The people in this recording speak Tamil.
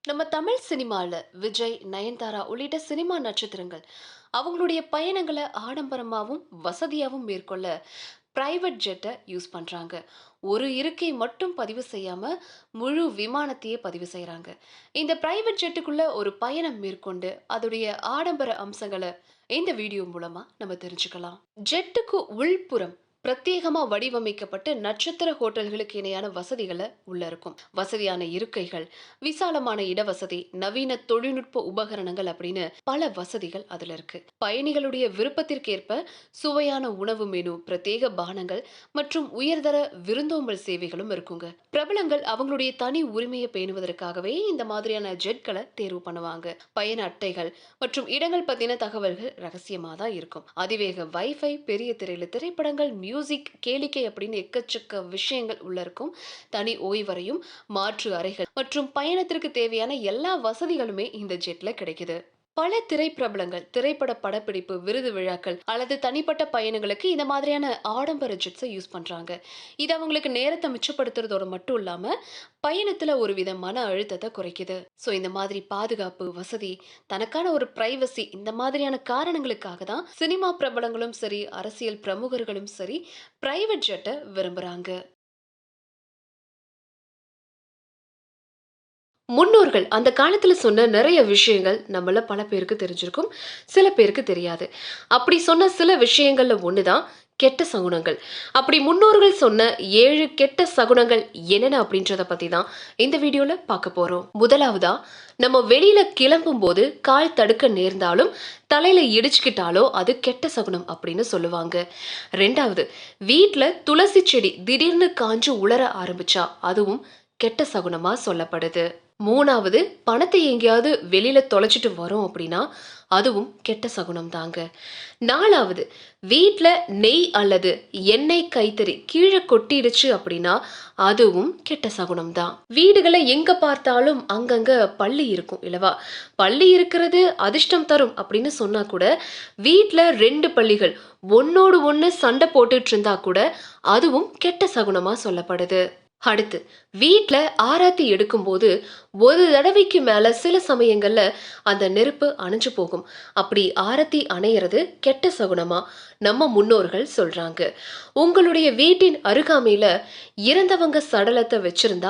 நம்ம தமிழ் சினிமால விஜய், நயன்தாரா உள்ளிட்ட சினிமா நட்சத்திரங்கள் அவங்களுடைய பயணங்களை ஆடம்பரமாவும் வசதியாவும் மேற்கொள்ள பிரைவேட் ஜெட்டை யூஸ் பண்றாங்க. ஒரு இருக்கை மட்டும் பதிவு செய்யாம முழு விமானத்தையே பதிவு செய்றாங்க. இந்த பிரைவேட் ஜெட்டுக்குள்ள ஒரு பயணம் மேற்கொண்டு அதோடைய ஆடம்பர அம்சங்களை இந்த வீடியோ மூலமா நம்ம தெரிஞ்சுக்கலாம். ஜெட்டுக்கு உள்புறம் பிரத்யேகமா வடிவமைக்கப்பட்டு நட்சத்திர ஹோட்டல்களுக்கு இணையான வசதிகளை உள்ள இருக்கும். வசதியான இருக்கைகள், விசாலமான இடவசதி, நவீன தொழில்நுட்ப உபகரணங்கள் அப்படின்னு பல வசதிகள் அதுல இருக்கு. பயணிகளுடைய விருப்பத்திற்கேற்ப சுவையான உணவு மெனு, பிரத்யேக பானங்கள் மற்றும் உயர்தர விருந்தோம்பல் சேவைகளும் இருக்குங்க. பிரபலங்கள் அவங்களுடைய தனி உரிமையை பேணுவதற்காகவே இந்த மாதிரியான ஜெட்களை தேர்வு பண்ணுவாங்க. பயண அட்டைகள் மற்றும் இடங்கள் பத்தின தகவல்கள் ரகசியமா தான் இருக்கும். அதிவேக வைஃபை, பெரிய திரையில திரைப்படங்கள், மியூசிக், கேளிக்கை அப்படின்னு எக்கச்சக்க விஷயங்கள் உள்ள இருக்கும். தனி ஓய்வறையும், மாற்று அறைகள் மற்றும் பயணத்திற்கு தேவையான எல்லா வசதிகளுமே இந்த ஜெட்ல கிடைக்குது. பல திரைப்பிரபலங்கள் திரைப்பட படப்பிடிப்பு, விருது விழாக்கள் அல்லது தனிப்பட்ட பயணங்களுக்கு இந்த மாதிரியான ஆடம்பர ஜெட்ஸை யூஸ் பண்றாங்க. இது அவங்களுக்கு நேரத்தை மிச்சப்படுத்துறதோட மட்டும் இல்லாம பயணத்துல ஒரு வித மன அழுத்தத்தை குறைக்குது. சோ இந்த மாதிரி பாதுகாப்பு, வசதி, தனக்கான ஒரு பிரைவசி, இந்த மாதிரியான காரணங்களுக்காக தான் சினிமா பிரபலங்களும் சரி, அரசியல் பிரமுகர்களும் சரி பிரைவேட் ஜெட்டை விரும்புறாங்க. முன்னோர்கள் அந்த காலத்துல சொன்ன நிறைய விஷயங்கள் நம்மள பல பேருக்கு தெரிஞ்சிருக்கும். சில பேருக்கு தெரியாது. அப்படி சொன்ன சில விஷயங்கள்ல ஒண்ணுதான் கெட்ட சகுனங்கள். அப்படி முன்னோர்கள் சொன்ன 7 கெட்ட சகுனங்கள் என்னென்ன அப்படின்றத பத்தி தான் இந்த வீடியோல பார்க்க போறோம். முதலாவதா, நம்ம வெளியில கிளம்பும்போது கால் தடுக்க நேர்ந்தாலும் தலையில இடிச்சுக்கிட்டாலோ அது கெட்ட சகுனம் அப்படின்னு சொல்லுவாங்க. 2வது, வீட்ல துளசி செடி திடீர்னு காஞ்சு உலர ஆரம்பிச்சா அதுவும் கெட்ட சகுனமா சொல்லப்படுது. 3வது, பணத்தை எங்கேயாவது வெளியில தொலைச்சிட்டு வரோம் அப்படின்னா அதுவும் கெட்ட சகுனம் தாங்க. 4வது, வீட்ல நெய் அல்லது எண்ணெய் கைத்தறி கீழே கொட்டிடுச்சு அப்படின்னா அதுவும் கெட்ட சகுனம் தான். வீடுகளை எங்க பார்த்தாலும் அங்கங்க பள்ளி இருக்கும் இல்லவா? பள்ளி இருக்கிறது அதிர்ஷ்டம் தரும் அப்படின்னு சொன்னா கூட வீட்ல 2 பள்ளிகள் ஒன்னோடு ஒண்ணு சண்டை போட்டுட்டு இருந்தா கூட அதுவும் கெட்ட சகுனமா சொல்லப்படுது. அடுத்து, வீட்ல ஆராத்தி எடுக்கும்போது ஒரு தடவைக்கு மேல சில சமயங்கள்ல அந்த நெருப்பு அணைஞ்சு போகும். அப்படி ஆரத்தி அணையிறது கெட்ட சகுனமா நம்ம முன்னோர்கள் சொல்றாங்க. உங்களுடைய வீட்டின் அருகாமையில இறந்தவங்க சடலத்தை வச்சிருந்தா